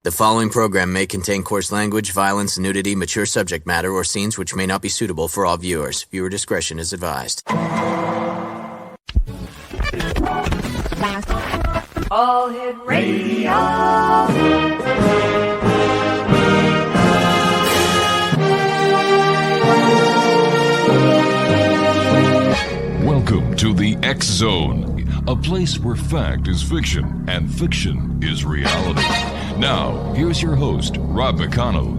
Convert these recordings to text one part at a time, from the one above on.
The following program may contain coarse language, violence, nudity, mature subject matter, or scenes which may not be suitable for all viewers. Viewer discretion is advised. All Hit Radio. Welcome to the X Zone, a place where fact is fiction and fiction is reality. Now, here's your host, Rob McConnell.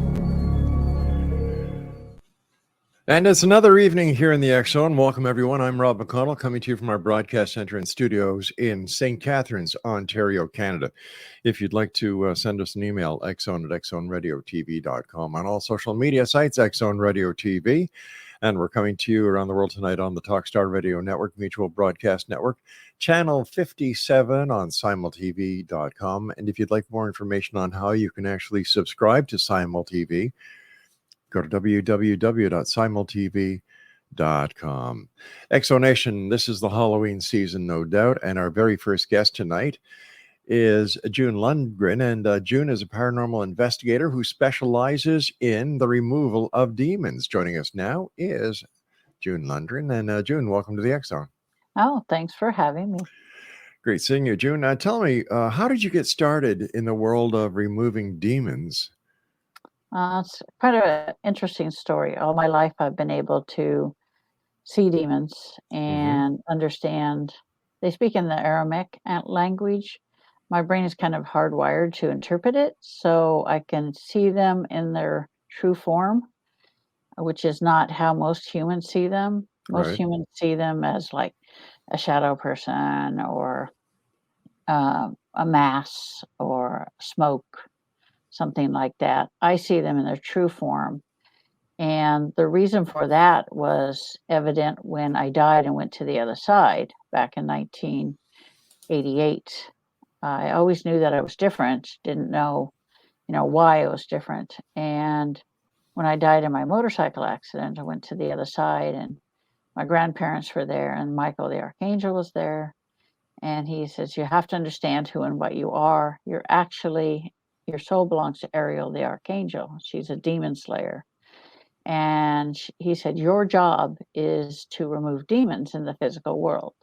And it's another evening here in the X Zone. Welcome, everyone. I'm Rob McConnell, coming to you from our broadcast center and studios in St. Catharines, Ontario, Canada. If you'd like to send us an email, xzone@xzoneradiotv.com. On all social media sites, Xzone Radio TV. And we're coming to you around the world tonight on the Talkstar Radio Network, Mutual Broadcast Network, channel 57 on simultv.com. And if you'd like more information on how you can actually subscribe to SimulTV, go to www.simultv.com. Exonation, this is the Halloween season, no doubt. And our very first guest tonight is June Lundgren. And June is a paranormal investigator who specializes in the removal of demons. Joining us now is June Lundgren. And June, welcome to the X Zone. Oh, thanks for having me. Great seeing you, June. Tell me, how did you get started in the world of removing demons? It's kind of an interesting story. All my life, I've been able to see demons and understand. They speak in the Aramaic language. My brain is kind of hardwired to interpret it, so I can see them in their true form, which is not how most humans see them. Most humans see them as like a shadow person or a mass or smoke, something like that. I see them in their true form. And the reason for that was evident when I died and went to the other side back in 1988. I always knew that I was different, didn't know, why I was different. And when I died in my motorcycle accident, I went to the other side and my grandparents were there and Michael the Archangel was there. And he says, you have to understand who and what you are. Your soul belongs to Ariel the Archangel. She's a demon slayer. And he said, your job is to remove demons in the physical world.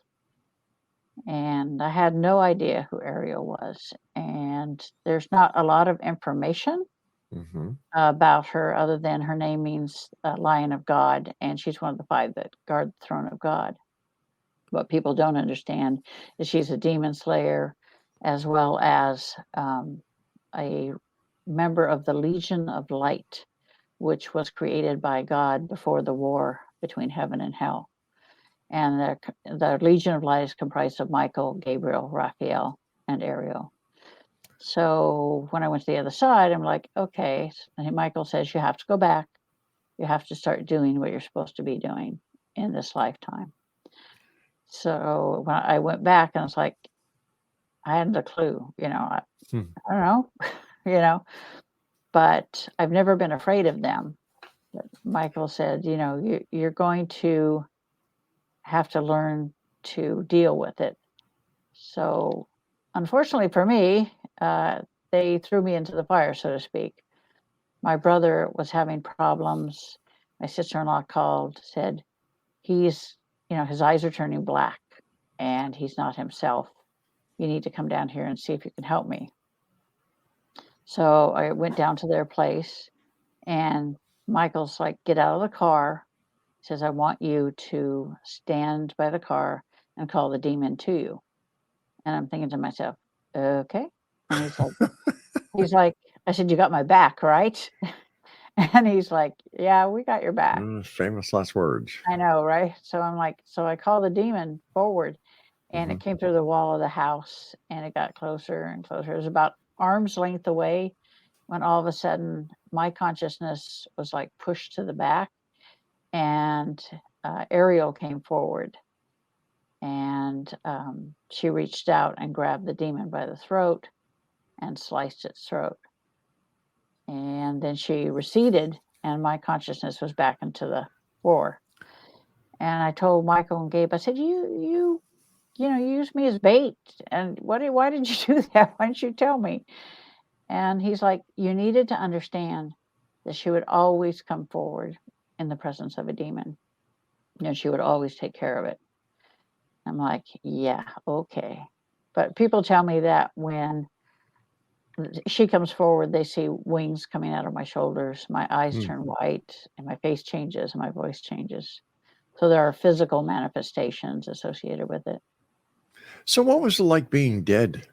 And I had no idea who Ariel was. And there's not a lot of information about her other than her name means Lion of God. And she's one of the 5 that guard the throne of God. What people don't understand is she's a demon slayer as well as a member of the Legion of Light, which was created by God before the war between heaven and hell. And the Legion of Light is comprised of Michael, Gabriel, Raphael, and Ariel. So when I went to the other side, I'm like, okay. And Michael says, you have to go back. You have to start doing what you're supposed to be doing in this lifetime. So when I went back, and I was like, I hadn't a clue, I don't know, but I've never been afraid of them. But Michael said, you're going to have to learn to deal with it. So unfortunately for me, they threw me into the fire, so to speak. My brother was having problems. My sister-in-law called, said he's, his eyes are turning black and he's not himself. You need to come down here and see if you can help me. So I went down to their place and Michael's like, get out of the car. He says, I want you to stand by the car and call the demon to you. And I'm thinking to myself, okay. And he's like, I said, you got my back, right? And he's like, yeah, we got your back. Famous last words. I know, right? So I'm like, so I call the demon forward and it came through the wall of the house and it got closer and closer. It was about arm's length away when all of a sudden my consciousness was like pushed to the back and Ariel came forward and she reached out and grabbed the demon by the throat and sliced its throat. And then she receded and my consciousness was back into the floor. And I told Michael and Gabe, I said, you used me as bait. And why did you do that? Why didn't you tell me? And he's like, you needed to understand that she would always come forward in the presence of a demon. And she would always take care of it. I'm like, yeah, okay. But people tell me that when she comes forward, they see wings coming out of my shoulders, my eyes turn white, and my face changes, and my voice changes. So there are physical manifestations associated with it. So what was it like being dead?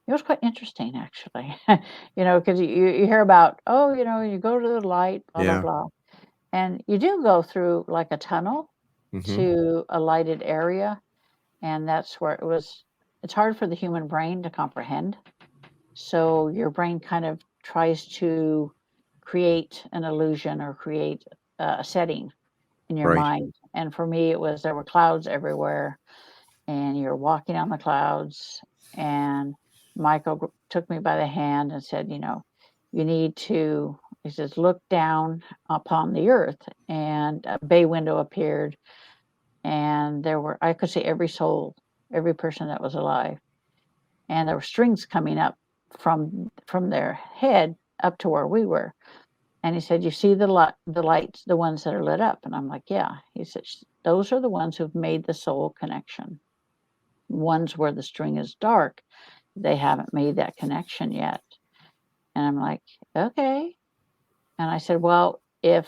It was quite interesting, actually. Because you hear about, oh, you go to the light, blah, Yeah. blah, blah. And you do go through like a tunnel to a lighted area. And that's where it's hard for the human brain to comprehend. So your brain kind of tries to create an illusion or create a setting in your Right. mind. And for me, there were clouds everywhere, and you're walking on the clouds. And Michael took me by the hand and said, you need to, he says, look down upon the earth. And a bay window appeared, and I could see every soul, every person that was alive. And there were strings coming up from their head up to where we were. And he said, you see the lights, the ones that are lit up? And I'm like, yeah. He said, those are the ones who've made the soul connection. Ones where the string is dark, they haven't made that connection yet. And I'm like, okay. And I said, well, if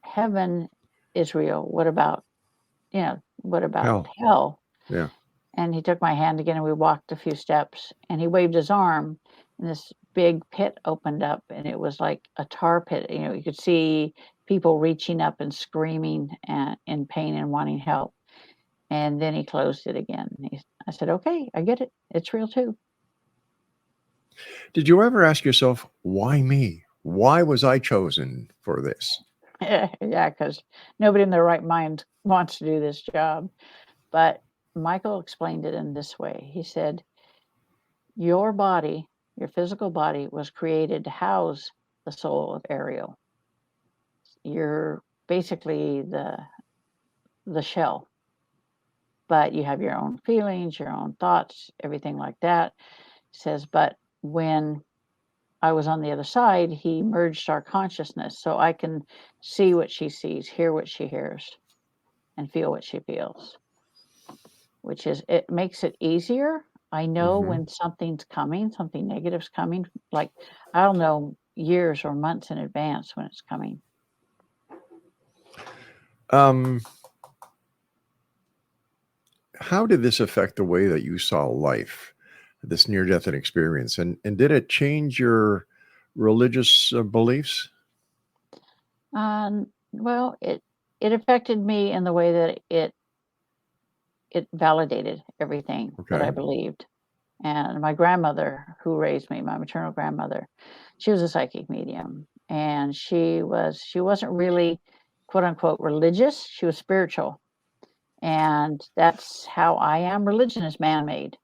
heaven is real, what about hell? Yeah. And he took my hand again, and we walked a few steps, and he waved his arm, and this big pit opened up, and it was like a tar pit. You could see people reaching up and screaming in pain and wanting help. And then he closed it again. I said, okay, I get it. It's real too. Did you ever ask yourself, why me? Why was I chosen for this? Yeah, because nobody in their right mind wants to do this job. But Michael explained it in this way. He said, your body, your physical body, was created to house the soul of Ariel. You're basically the shell, but you have your own feelings, your own thoughts, everything like that. He says, but when I was on the other side, he merged our consciousness so I can see what she sees, hear what she hears, and feel what she feels. It makes it easier. I know when something's coming, something negative's coming, like I'll know years or months in advance when it's coming. How did this affect the way that you saw life, this near-death experience? And did it change your religious beliefs? Well, it affected me in the way that it validated everything that I believed. And my grandmother, who raised me, my maternal grandmother, she was a psychic medium, and she wasn't really, quote unquote, religious. She was spiritual, and that's how I am. Religion is man-made,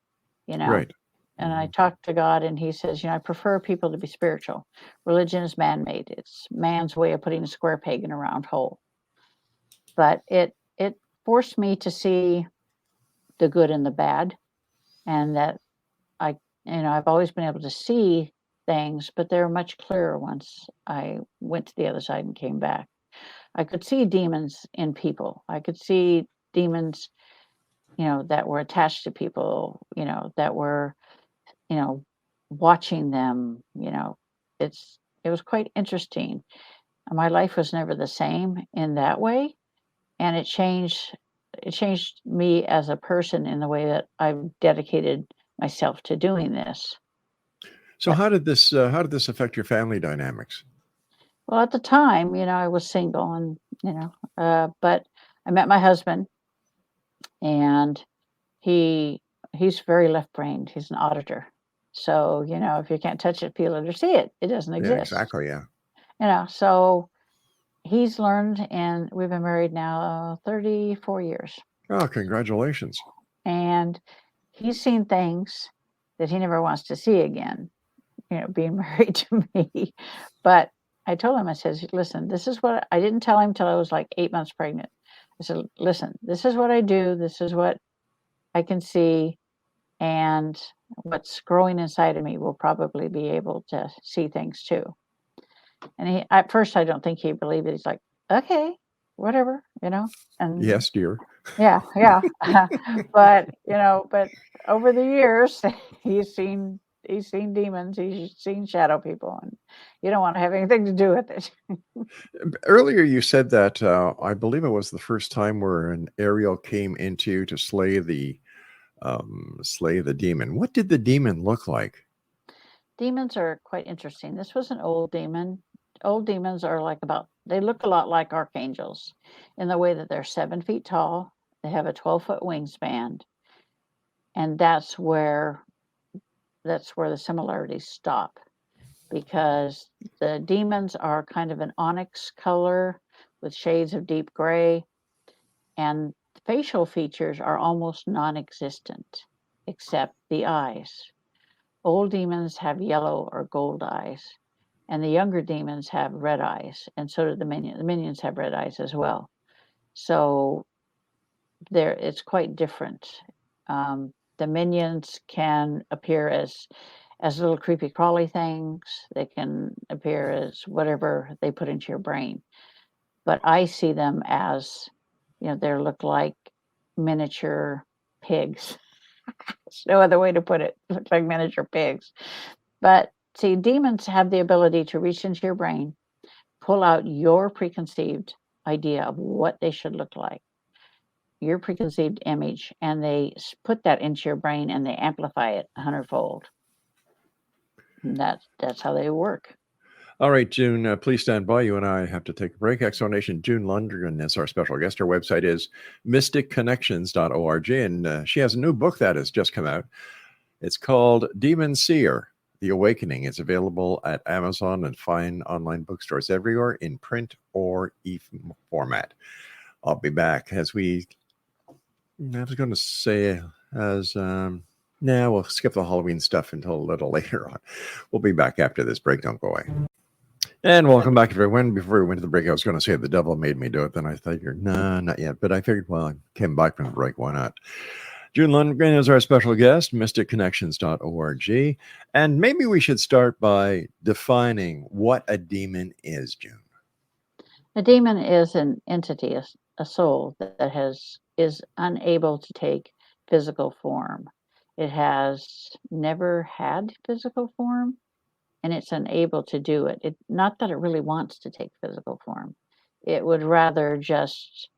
Right. And I talked to God, and he says, I prefer people to be spiritual. Religion is man-made. It's man's way of putting a square peg in a round hole. But it forced me to see the good and the bad, and that I've always been able to see things, but they're much clearer once I went to the other side and came back. I could see demons in people. I could see demons, that were attached to people, that were, watching them. It was quite interesting. My life was never the same in that way, and it changed me as a person in the way that I've dedicated myself to doing this. So how did this affect your family dynamics? Well, at the time, I was single, and but I met my husband, and he's very left-brained. He's an auditor. So, if you can't touch it, feel it, or see it, it doesn't Yeah, exist. exactly. Yeah. So he's learned, and we've been married now 34 years. Oh, congratulations. And he's seen things that he never wants to see again, being married to me. But I told him, I said, listen, this is what I didn't tell him till I was like 8 months pregnant. I said, listen, this is what I do. This is what I can see. and what's growing inside of me will probably be able to see things too. And at first, I don't think he believed it. He's like, okay, whatever, and Yes, dear. yeah. but over the years, he's seen demons, he's seen shadow people, and you don't want to have anything to do with it. Earlier, you said that I believe it was the first time where an Ariel came into to slay the demon. What did the demon look like? Demons are quite interesting. This was an old demon. Old demons are they look a lot like archangels in the way that they're 7 feet tall. They have a 12-foot wingspan, and that's where the similarities stop, because the demons are kind of an onyx color with shades of deep gray, and facial features are almost non-existent except the eyes. Old demons have yellow or gold eyes, and the younger demons have red eyes, and so do the minions. The minions have red eyes as well. So it's quite different. The minions can appear as little creepy crawly things. They can appear as whatever they put into your brain. But I see them as, they look like miniature pigs. There's no other way to put it. Look like miniature pigs. But see, demons have the ability to reach into your brain, pull out your preconceived idea of what they should look like, your preconceived image, and they put that into your brain and they amplify it 100-fold. And that's how they work. All right, June, please stand by. You and I have to take a break. Exonation June Lundgren is our special guest. Her website is mysticconnections.org, and she has a new book that has just come out. It's called Demon Seer, The Awakening. It's available at Amazon and fine online bookstores everywhere in print or e-format. I'll be back I was going to say we'll skip the Halloween stuff until a little later on. We'll be back after this break. Don't go away. And welcome back, everyone. Before we went to the break, I was going to say the devil made me do it. Then I thought, no, not yet. But I figured, I came back from the break. Why not? June Lundgren is our special guest, mysticconnections.org. And maybe we should start by defining what a demon is, June. A demon is an entity, a soul that is unable to take physical form. It has never had physical form, and it's unable to do it. Not that it really wants to take physical form. It would rather just,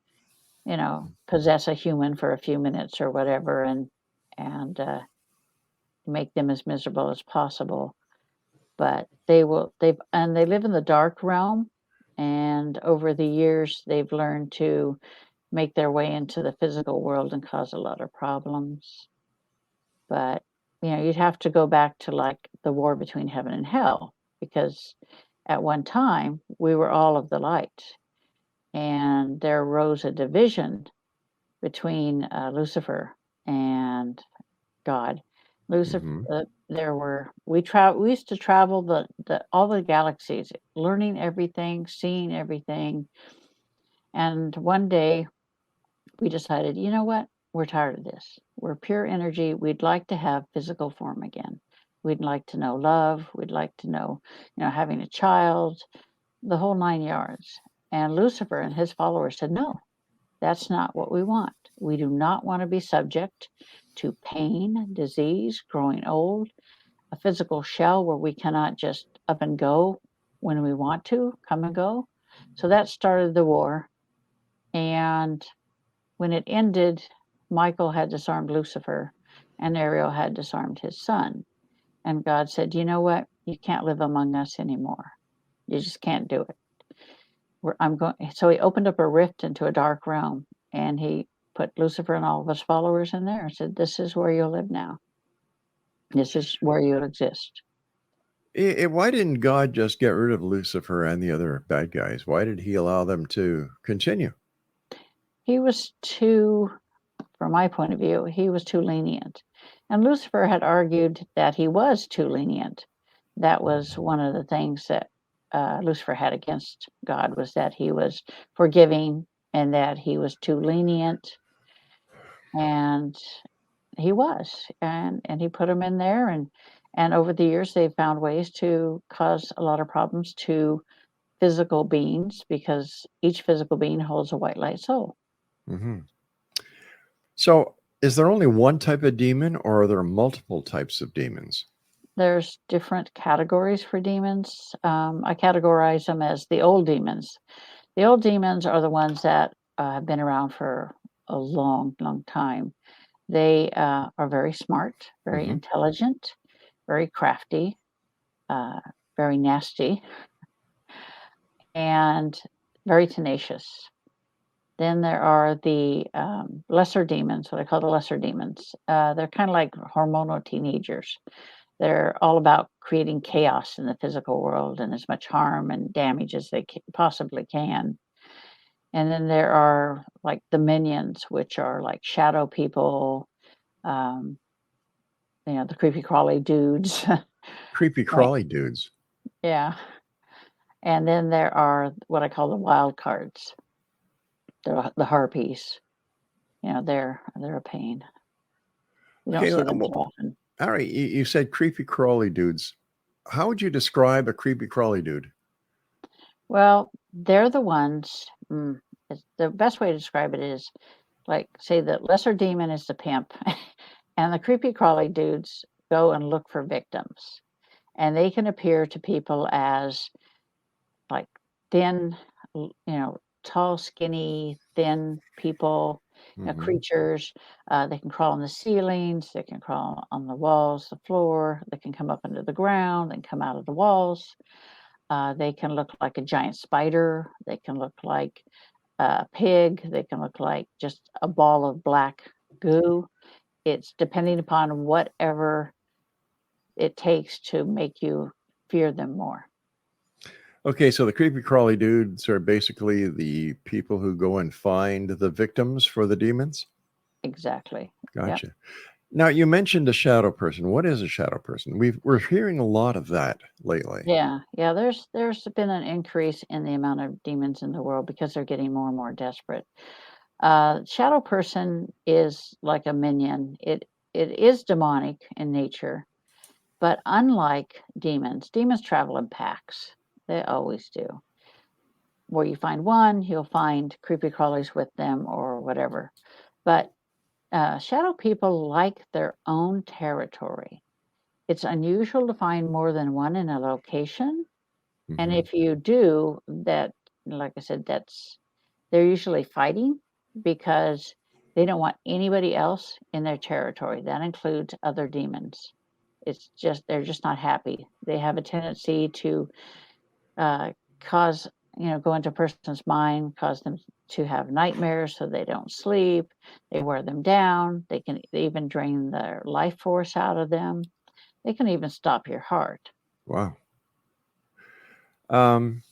possess a human for a few minutes or whatever, and make them as miserable as possible. But they live in the dark realm, and over the years they've learned to make their way into the physical world and cause a lot of problems. But you'd have to go back to like the war between heaven and hell, because at one time we were all of the light, and there arose a division between Lucifer and God. Lucifer, we used to travel all the galaxies, learning everything, seeing everything. And one day we decided, you know what? We're tired of this. We're pure energy. We'd like to have physical form again. We'd like to know love. We'd like to know, having a child, the whole 9 yards. And Lucifer and his followers said, no, that's not what we want. We do not want to be subject to pain, disease, growing old, a physical shell where we cannot just up and go when we want to, come and go. So that started the war. And when it ended, Michael had disarmed Lucifer and Ariel had disarmed his son. And God said, you know what? You can't live among us anymore. You just can't do it. So he opened up a rift into a dark realm, and he put Lucifer and all of his followers in there and said, this is where you'll live now. This is where you'll exist. Why didn't God just get rid of Lucifer and the other bad guys? Why did he allow them to continue? He was from my point of view, he was too lenient. And Lucifer had argued that he was too lenient. That was one of the things that Lucifer had against God, was that he was forgiving and that he was too lenient. And he was, and he put them in there, and over the years they've found ways to cause a lot of problems to physical beings because each physical being holds a white light soul. Hmm. So, is there only one type of demon, or are there multiple types of demons? There's different categories for demons. I categorize them as the old demons. The old demons are the ones that have been around for a long, long time. They are very smart, very Hmm. intelligent, very crafty, uh, very nasty, and very tenacious. Then there are the lesser demons, what I call the lesser demons. They're kind of like hormonal teenagers. They're all about creating chaos in the physical world and as much harm and damage as they possibly can. And then there are like the minions, which are like shadow people, um, the creepy crawly dudes. Creepy Right. crawly dudes. Yeah. And then there are what I call the wild cards, the harpies. They're a pain. You don't Okay, see them too well, often. all right. You said creepy crawly dudes. How would you describe a creepy crawly dude? Well, they're the ones. The best way to describe it is like, say, the lesser demon is the pimp, and the creepy crawly dudes go and look for victims, and they can appear to people as like thin, tall, skinny, thin people, Hmm. creatures. They can crawl on the ceilings, they can crawl on the walls, the floor, they can come up under the ground and come out of the walls. They can look like a giant spider, they can look like a pig, they can look like just a ball of black goo. It's depending upon whatever it takes to make you fear them more. Okay, so the creepy crawly dudes are basically the people who go and find the victims for the demons. Exactly. Yep. Gotcha. Now, you mentioned a shadow person. What is a shadow person? We're hearing a lot of that lately. Yeah, yeah. There's been an increase in the amount of demons in the world because they're getting more and more desperate. Shadow person is like a minion. It is demonic in nature, but unlike demons travel in packs. They always do. Where you find one, you'll find creepy crawlies with them or whatever. But shadow people like their own territory. It's unusual to find more than one in a location. And Hmm. if you do that, like I said, they're usually fighting because they don't want anybody else in their territory. That includes other demons. It's just they're just not happy. They have a tendency to cause, go into a person's mind, cause them to have nightmares so they don't sleep. They wear them down. They even drain their life force out of them. They can even stop your heart. Wow. Um,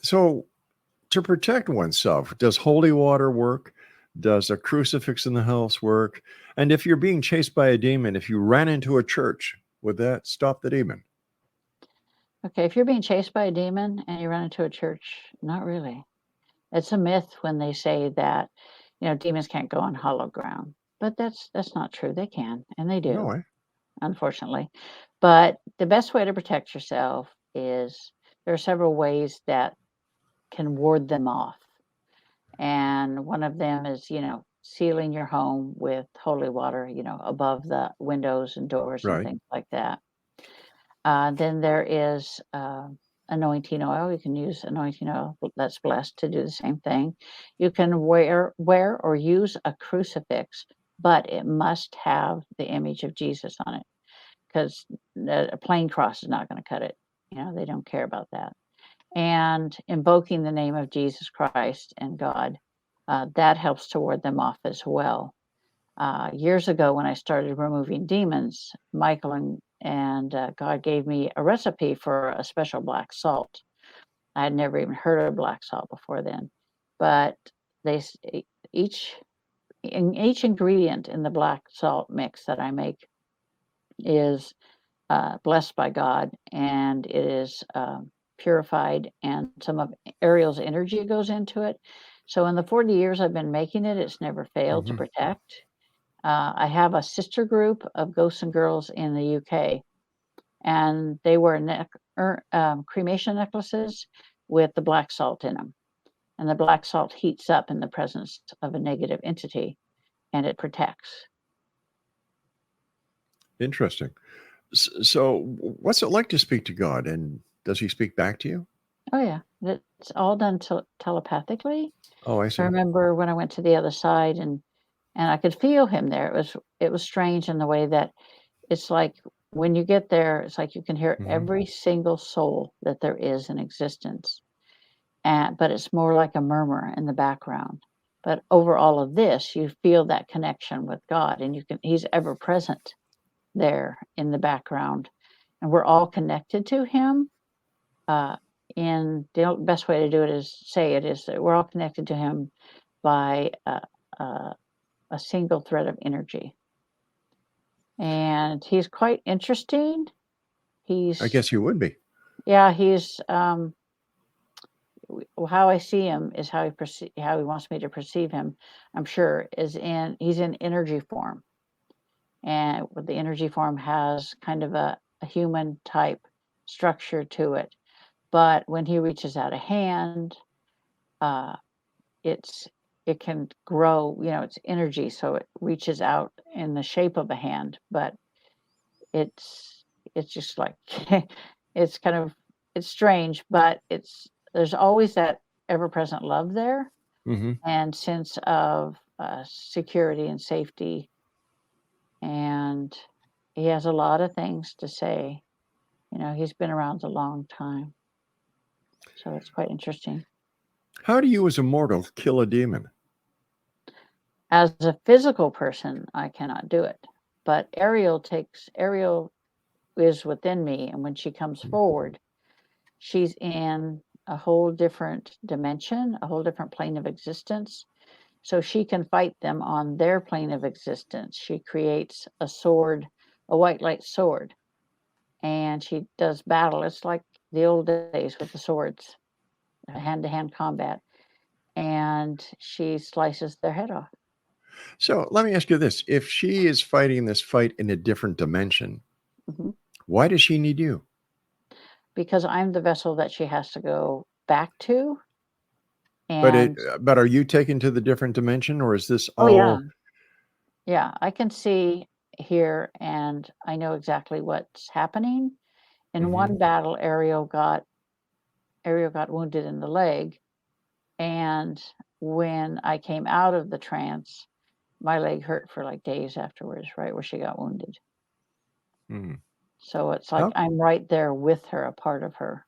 so, to protect oneself, does holy water work? Does a crucifix in the house work? And if you're being chased by a demon, if you ran into a church, would that stop the demon? Okay, if you're being chased by a demon and you run into a church, not really. It's a myth when they say that, demons can't go on hollow ground. But that's not true. They can, and they No do, way. unfortunately. But the best way to protect yourself is there are several ways that can ward them off. And one of them is, sealing your home with holy water, above the windows and doors and Right. things like that. Then there is anointing oil. You can use anointing oil that's blessed to do the same thing. You can wear or use a crucifix, but it must have the image of Jesus on it because a plain cross is not going to cut it. They don't care about that. And invoking the name of Jesus Christ and God, that helps to ward them off as well. Years ago, when I started removing demons, Michael and God gave me a recipe for a special black salt. I had never even heard of black salt before then, but they each each ingredient in the black salt mix that I make is blessed by God, and it is purified, and some of Ariel's energy goes into it. So in the 40 years I've been making it, it's never failed to Hmm. protect. I have a sister group of Ghosts and Girls in the UK, and they wear cremation necklaces with the black salt in them. And the black salt heats up in the presence of a negative entity, and it protects. Interesting. So, what's it like to speak to God, and does he speak back to you? Oh yeah, it's all done telepathically. Oh, I I see. remember when I went to the other side, and I could feel him there. It was strange in the way that it's like when you get there, it's like you can hear Mhm. every single soul that there is in existence. But it's more like a murmur in the background. But over all of this, you feel that connection with God, and he's ever present there in the background, and we're all connected to him. And the best way to do it is that we're all connected to him by a single thread of energy. And he's quite interesting. I guess you would be. Yeah, he's how I see him is how he wants me to perceive him. I'm sure he's in energy form, and the energy form has kind of a human type structure to it. But when he reaches out a hand, uh, it can grow. It's energy, so it reaches out in the shape of a hand. But it's just like it's kind of it's strange, but there's always that ever-present love there, Mm-hmm. and sense of security and safety. And he has a lot of things to say. He's been around a long time, so it's quite interesting. How do you, as a mortal, kill a demon? As a physical person, I cannot do it, but Ariel is within me, and when she comes forward, she's in a whole different dimension, a whole different plane of existence. So she can fight them on their plane of existence. She creates a sword, a white light sword, and she does battle. It's like the old days with the swords, hand-to-hand combat, and she slices their head off. So, let me ask you this. If she is fighting this fight in a different dimension, Mhm. why does she need you? Because I'm the vessel that she has to go back to. But And but are you taken to the different dimension, or is this oh yeah, all? yeah, I can see, hear, and I know exactly what's happening. In Mhm. one battle, Ariel got wounded in the leg, and when I came out of the trance, my leg hurt for like days afterwards, right where she got wounded. Mhm. So it's like How I'm right there with her, a part of her.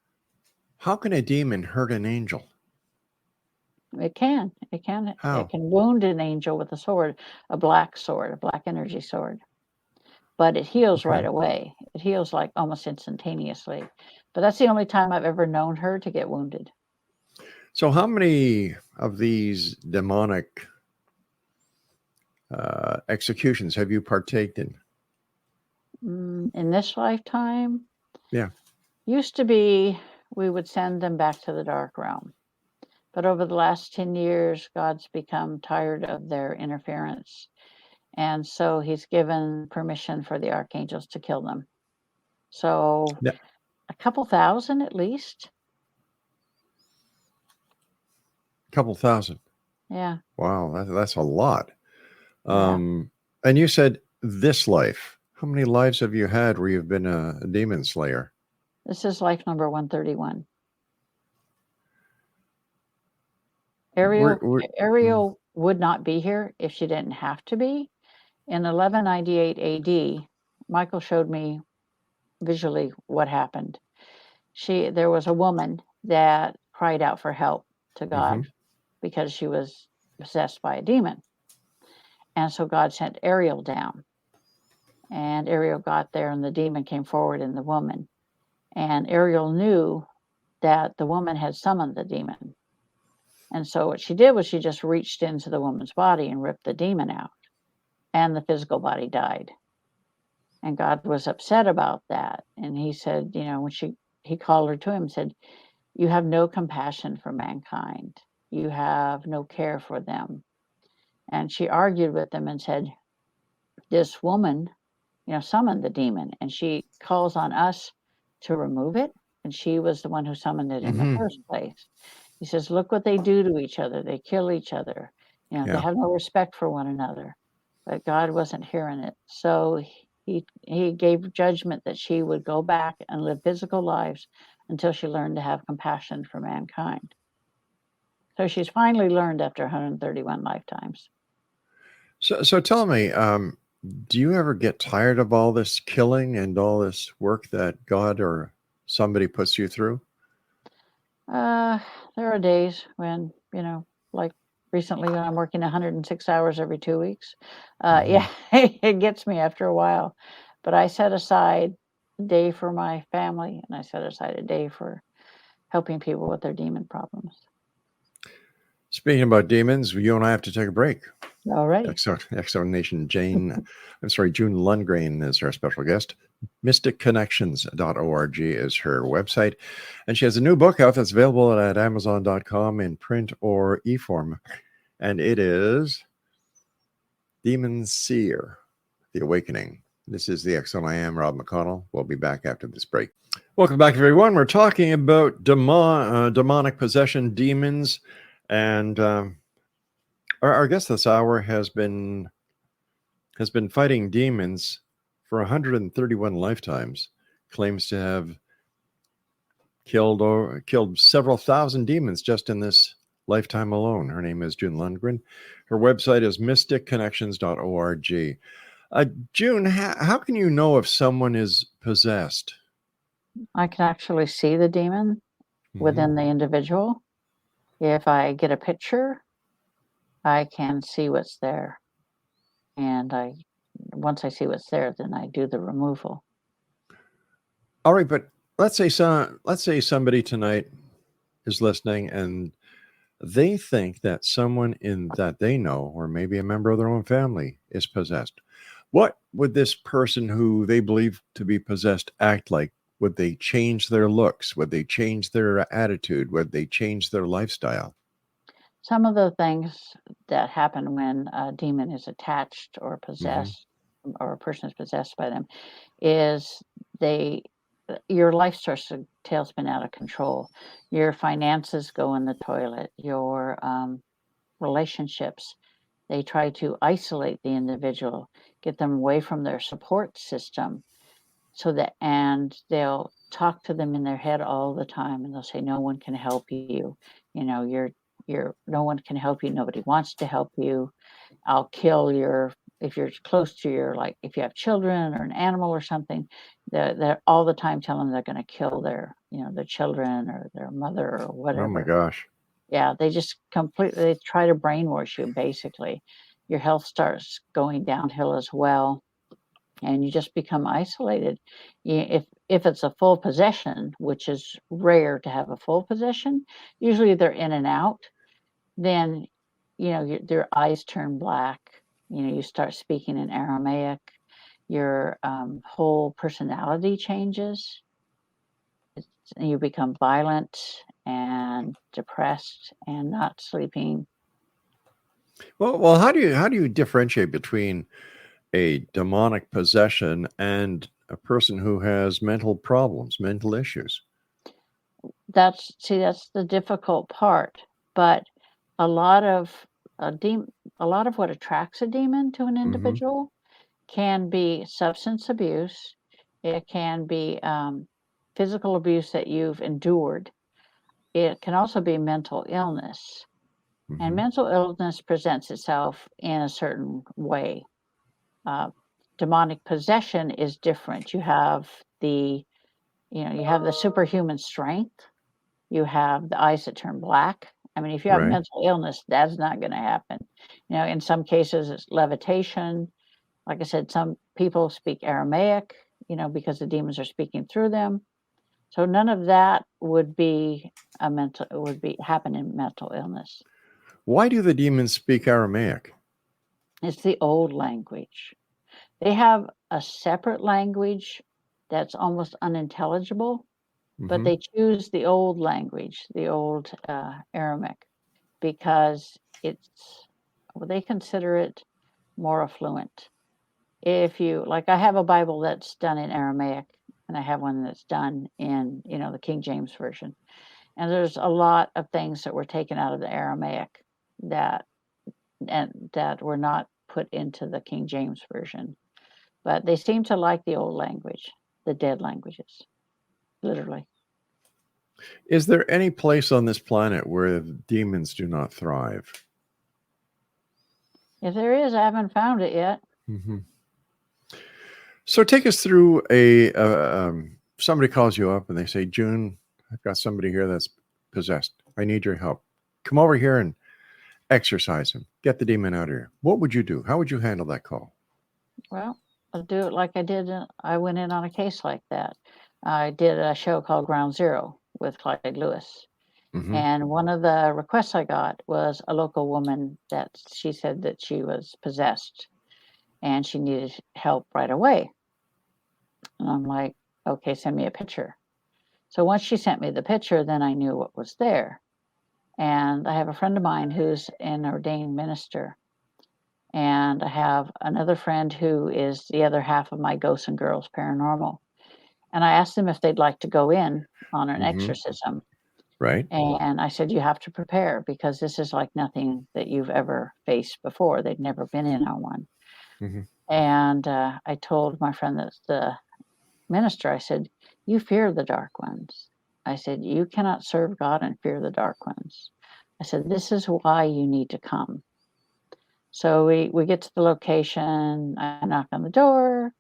how can a demon hurt an angel? It can How? wound an angel with a sword, a black energy sword. But it heals right Okay. away. It heals like almost instantaneously. But that's the only time I've ever known her to get wounded. So, how many of these demonic executions have you partaken in? In this lifetime, Yeah. used to be we would send them back to the dark realm. But over the last 10 years, God's become tired of their interference. And so he's given permission for the archangels to kill them. So Yeah. a couple thousand at least. Couple thousand. Yeah. Wow, that's a lot. Yeah. And you said this life. How many lives have you had where you've been a demon slayer? This is life number 131. Ariel Mm, Ariel would not be here if she didn't have to be. In 1198 AD, Michael showed me visually what happened. There was a woman that cried out for help to mm-hmm. God because she was possessed by a demon. And so God sent Ariel down. And Ariel got there, and the demon came forward in the woman. And Ariel knew that the woman had summoned the demon. And so what she did was she just reached into the woman's body and ripped the demon out, and the physical body died. And God was upset about that. And he said, when he called her to him and said, "You have no compassion for mankind. You have no care for them." And she argued with him and said, this woman, summoned the demon, and she calls on us to remove it. And she was the one who summoned it in the first place. He says, look what they do to each other. They kill each other. They have no respect for one another. But God wasn't hearing it. So he gave judgment that she would go back and live physical lives until she learned to have compassion for mankind. So she's finally learned after 131 lifetimes. So tell me, do you ever get tired of all this killing and all this work that God or somebody puts you through? There are days when, like recently when I'm working 106 hours every 2 weeks. Yeah, it gets me after a while. But I set aside a day for my family, and I set aside a day for helping people with their demon problems. Speaking about demons, you and I have to take a break. All right. Exonation June Lundgren is our special guest. MysticConnections.org is her website. And she has a new book out that's available at Amazon.com in print or e-form. And it is Demon Seer, The Awakening. This is the X Zone. I am Rob McConnell. We'll be back after this break. Welcome back, everyone. We're talking about demonic possession, demons, and our guest this hour has been fighting demons for 131 lifetimes. Claims to have killed several thousand demons just in this lifetime alone. Her name is June Lundgren. Her website is mysticconnections.org. June, how can you know if someone is possessed? I can actually see the demon within the individual. If I get a picture, I can see what's there. And once I see what's there, then I do the removal. All right, but let's say somebody tonight is listening and they think that someone that they know, or maybe a member of their own family, is possessed. What would this person who they believe to be possessed act like? Would they change their looks? Would they change their attitude? Would they change their lifestyle? Some of the things that happen when a demon is attached or possessed, or a person is possessed by them, is your life starts to tailspin out of control. Your finances go in the toilet. Your relationships, they try to isolate the individual, get them away from their support system, and they'll talk to them in their head all the time, and they'll say, no one can help you. No one can help you. Nobody wants to help you. I'll kill if you're close to if you have children or an animal or something, they're all the time telling them they're going to kill their children or their mother or whatever. Oh my gosh. Yeah, they just they try to brainwash you, basically. Your health starts going downhill as well, and you just become isolated. If it's a full possession, which is rare to have a full possession, usually they're in and out, then their eyes turn black. You start speaking in Aramaic. Your whole personality changes. You become violent and depressed and not sleeping. Well, how do you differentiate between a demonic possession and a person who has mental problems, mental issues? That's the difficult part. But a lot of what attracts a demon to an individual can be substance abuse. It can be physical abuse that you've endured. It can also be mental illness. And mental illness presents itself in a certain way. Demonic possession is different. You have the superhuman strength. You have the eyes that turn black. I mean, if you have mental illness, that's not going to happen. In some cases, it's levitation. Like I said, some people speak Aramaic, because the demons are speaking through them. So none of that would happen in mental illness. Why do the demons speak Aramaic? It's the old language. They have a separate language that's almost unintelligible, but they choose the old language, the old Aramaic, because they consider it more affluent. if you like, I have a Bible that's done in Aramaic, and I have one that's done in, the King James Version. And there's a lot of things that were taken out of the Aramaic that were not put into the King James Version. But they seem to like the old language, the dead languages, literally. Is there any place on this planet where demons do not thrive? If there is, I haven't found it yet. Mm-hmm. So take us through somebody calls you up and they say, June, I've got somebody here that's possessed. I need your help. Come over here and exorcise him. Get the demon out of here. What would you do? How would you handle that call? Well, I'll do it like I did. I went in on a case like that. I did a show called Ground Zero with Clyde Lewis. Mm-hmm. And one of the requests I got was a local woman that she said that she was possessed and she needed help right away. And I'm like, okay, send me a picture. So once she sent me the picture, then I knew what was there. And I have a friend of mine who's an ordained minister. And I have another friend who is the other half of my Ghosts and Girls Paranormal. And I asked them if they'd like to go in on an exorcism. Right. And I said, you have to prepare because this is like nothing that you've ever faced before. They'd never been in on one. Mm-hmm. And I told my friend that's the minister, I said, you fear the dark ones. I said, you cannot serve God and fear the dark ones. I said, this is why you need to come. So we get to the location, I knock on the door,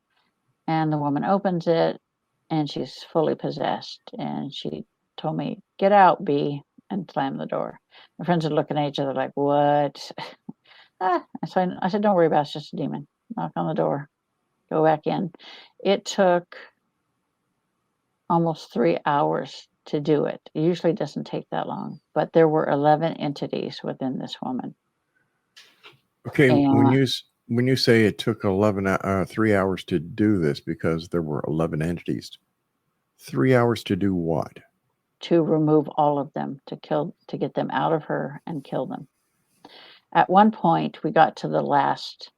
and the woman opens it, and she's fully possessed. And she told me, get out, B, and slam the door. My friends are looking at each other like, what? I said, don't worry about it, it's just a demon. Knock on the door, go back in. It took almost 3 hours to do it. It usually doesn't take that long, but there were 11 entities within this woman. Okay, and when you say it took 3 hours to do this because there were 11 entities, 3 hours to do what? To remove all of them, to get them out of her and kill them. At one point, we got to the last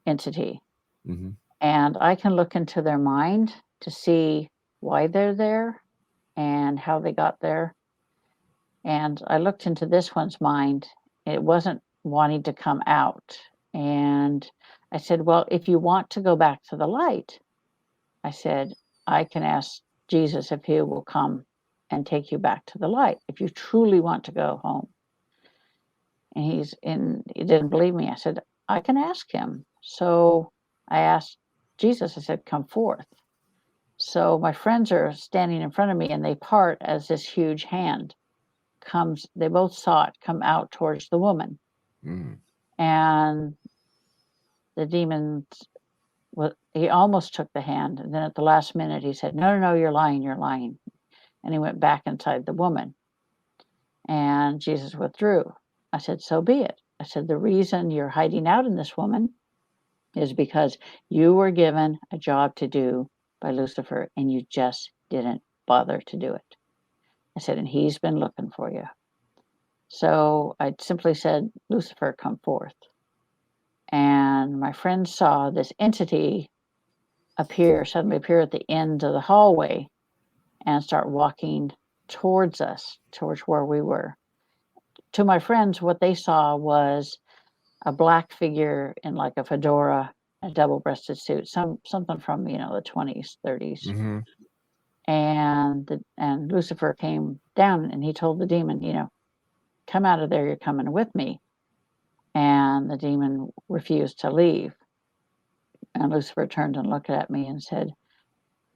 entity, and I can look into their mind to see why they're there and how they got there. And I looked into this one's mind. It wasn't wanting to come out. And I said, well, if you want to go back to the light, I said, I can ask Jesus if he will come and take you back to the light, if you truly want to go home. And he didn't believe me. I said, I can ask him. So I asked Jesus, I said, come forth. So my friends are standing in front of me and they part as this huge hand comes. They both saw it come out towards the woman. And the demon, he almost took the hand. And then at the last minute, he said, no, you're lying. And he went back inside the woman. And Jesus withdrew. I said, so be it. I said, the reason you're hiding out in this woman is because you were given a job to do by Lucifer and you just didn't bother to do it. I said, and he's been looking for you. So I simply said, Lucifer, come forth. And my friend saw this entity suddenly appear at the end of the hallway and start walking towards us, towards where we were. To my friends, what they saw was a black figure in like a fedora, a double-breasted suit, something from the 20s, 30s. And Lucifer came down and he told the demon, come out of there, you're coming with me. And the demon refused to leave. And Lucifer turned and looked at me and said,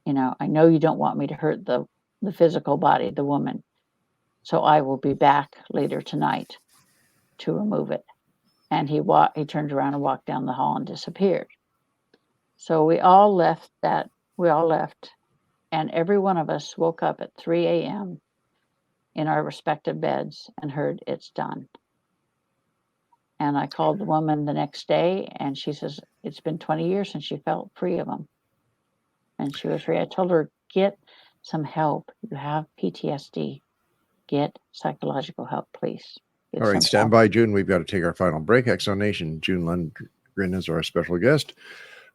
I know you don't want me to hurt the physical body, the woman. So I will be back later tonight to remove it. And he turned around and walked down the hall and disappeared. So we all left, and every one of us woke up at 3 a.m. in our respective beds and heard it's done. And I called the woman the next day, and she says it's been 20 years since she felt free of them. And she was free. I told her, get some help. You have PTSD. Get psychological help, please. All right, stand by, June. We've got to take our final break. Exonation, June Lundgren is our special guest.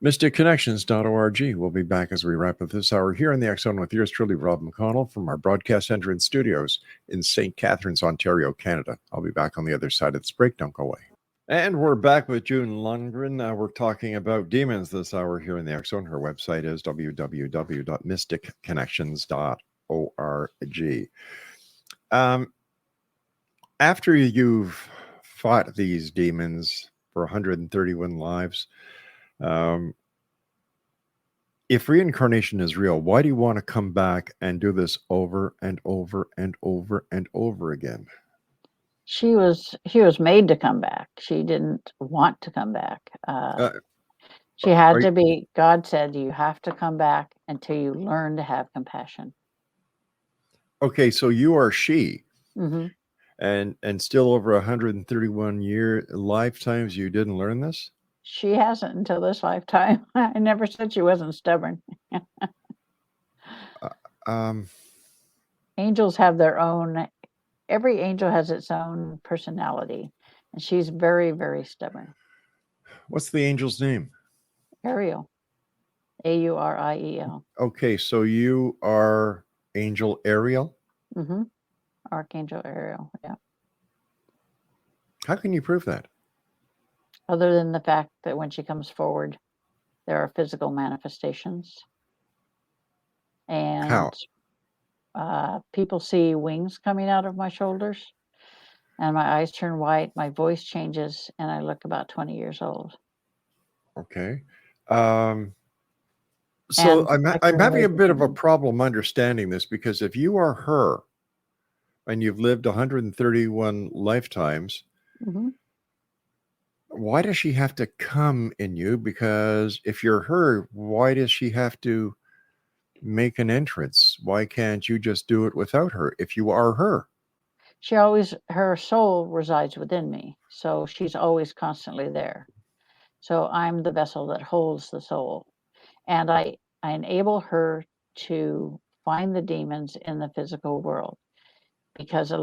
MysticConnections.org. We'll be back as we wrap up this hour here in the X Zone with yours truly, Rob McConnell, from our broadcast center and studios in St. Catharines, Ontario, Canada. I'll be back on the other side of this break. Don't go away. And we're back with June Lundgren. We're talking about demons this hour here in the X Zone. Her website is www.mysticConnections.org. After you've fought these demons for 131 lives, if reincarnation is real, why do you want to come back and do this over and over and over and over again? She was made to come back. She didn't want to come back. She had to be. God said, you have to come back until you learn to have compassion. Okay, so you are she. Mm-hmm. And still over 131 lifetimes, you didn't learn this? She hasn't until this lifetime. I never said she wasn't stubborn. Angels have their own. Every angel has its own personality, and she's very, very stubborn. What's the angel's name? Ariel. Auriel. Okay, so you are Angel Ariel? Mm-hmm. Archangel Ariel, yeah. How can you prove that? Other than the fact that when she comes forward, there are physical manifestations. And how? People see wings coming out of my shoulders, and my eyes turn white, my voice changes, and I look about 20 years old. Okay. So I'm having a bit of a problem understanding this, because if you are her and you've lived 131 lifetimes, mm-hmm. why does she have to come in you? Because if you're her, why does she have to make an entrance? Why can't you just do it without her if you are her? Her soul resides within me, so she's always constantly there. So I'm the vessel that holds the soul, and I enable her to find the demons in the physical world, because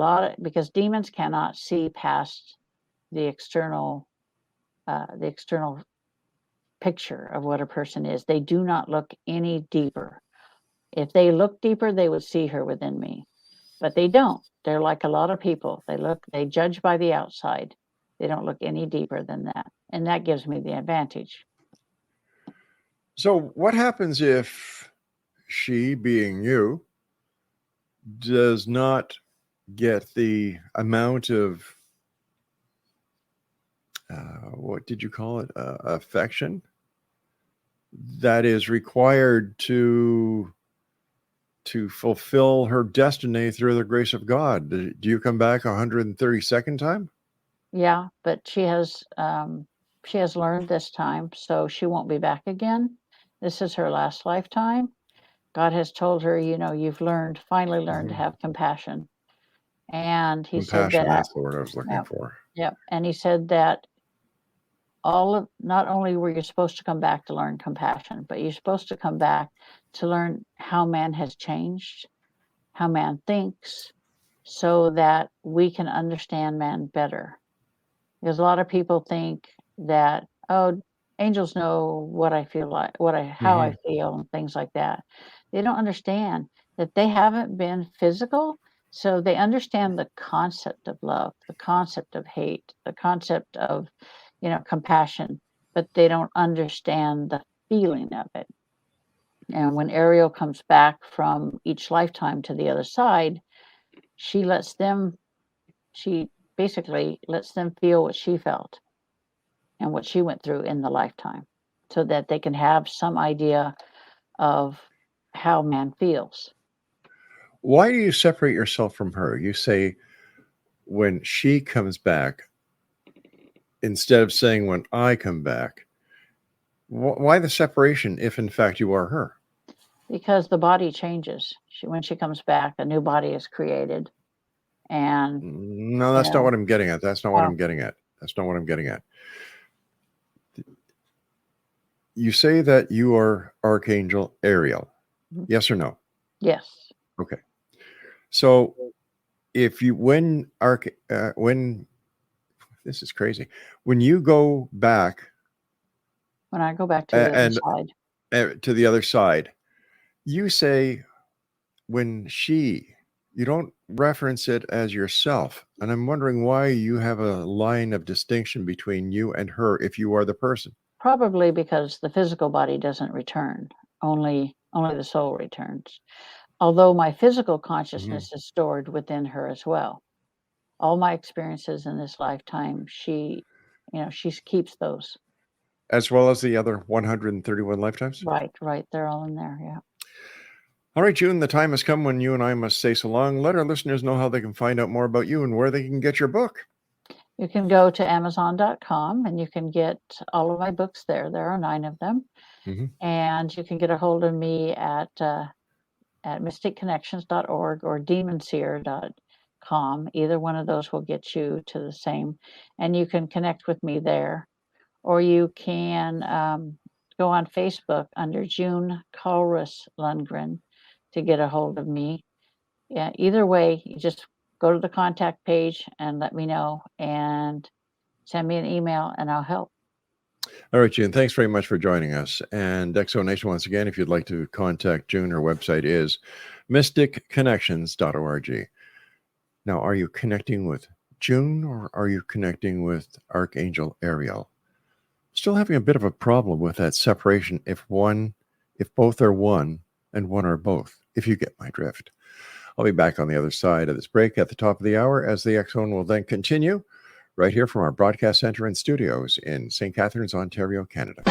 demons cannot see past the external picture of what a person is. They do not look any deeper. If they look deeper, they would see her within me, but they don't. They're like a lot of people. They judge by the outside. They don't look any deeper than that, and that gives me the advantage. So what happens if she, being you, does not get the amount of what did you call it? Affection that is required to fulfill her destiny through the grace of God? Do you come back 132nd time? Yeah, but she has learned this time, so she won't be back again. This is her last lifetime. God has told her, you've finally learned to have compassion. And he said that that's the word I was looking for. Yep. And he said that not only were you supposed to come back to learn compassion, but you're supposed to come back to learn how man has changed, how man thinks, so that we can understand man better. Because a lot of people think that, angels know what I feel like, how I feel, and things like that. They don't understand that they haven't been physical, so they understand the concept of love, the concept of hate, the concept of, compassion, but they don't understand the feeling of it. And when Ariel comes back from each lifetime to the other side, she basically lets them feel what she felt and what she went through in the lifetime, so that they can have some idea of how man feels. Why do you separate yourself from her? You say when she comes back instead of saying when I come back. Why the separation if in fact you are her? Because the body changes. When she comes back, a new body is created. And no, that's not what I'm getting at. That's not what I'm getting at. You say that you are Archangel Ariel. Mm-hmm. Yes or no? Yes. Okay. So if you when this is crazy. When you go back When I go back to the other side. To the other side, you say you don't reference it as yourself. And I'm wondering why you have a line of distinction between you and her if you are the person. Probably because the physical body doesn't return. Only the soul returns. Although my physical consciousness is stored within her as well. All my experiences in this lifetime, she keeps those. As well as the other 131 lifetimes? Right. They're all in there, yeah. All right, June, the time has come when you and I must say so long. Let our listeners know how they can find out more about you and where they can get your book. You can go to Amazon.com and you can get all of my books there. There are 9 of them. And you can get a hold of me at mysticconnections.org or demonseer.com. Either one of those will get you to the same. And you can connect with me there. Or you can go on Facebook under June Culrus Lundgren to get a hold of me. Yeah, either way, you just go to the contact page and let me know and send me an email and I'll help. All right, June, thanks very much for joining us. And Exo Nation, once again, if you'd like to contact June, her website is mysticconnections.org. Now, are you connecting with June or are you connecting with Archangel Ariel? Still having a bit of a problem with that separation if both are one and one are both, if you get my drift. I'll be back on the other side of this break at the top of the hour as the X-Zone will then continue right here from our broadcast center and studios in St. Catharines, Ontario, Canada.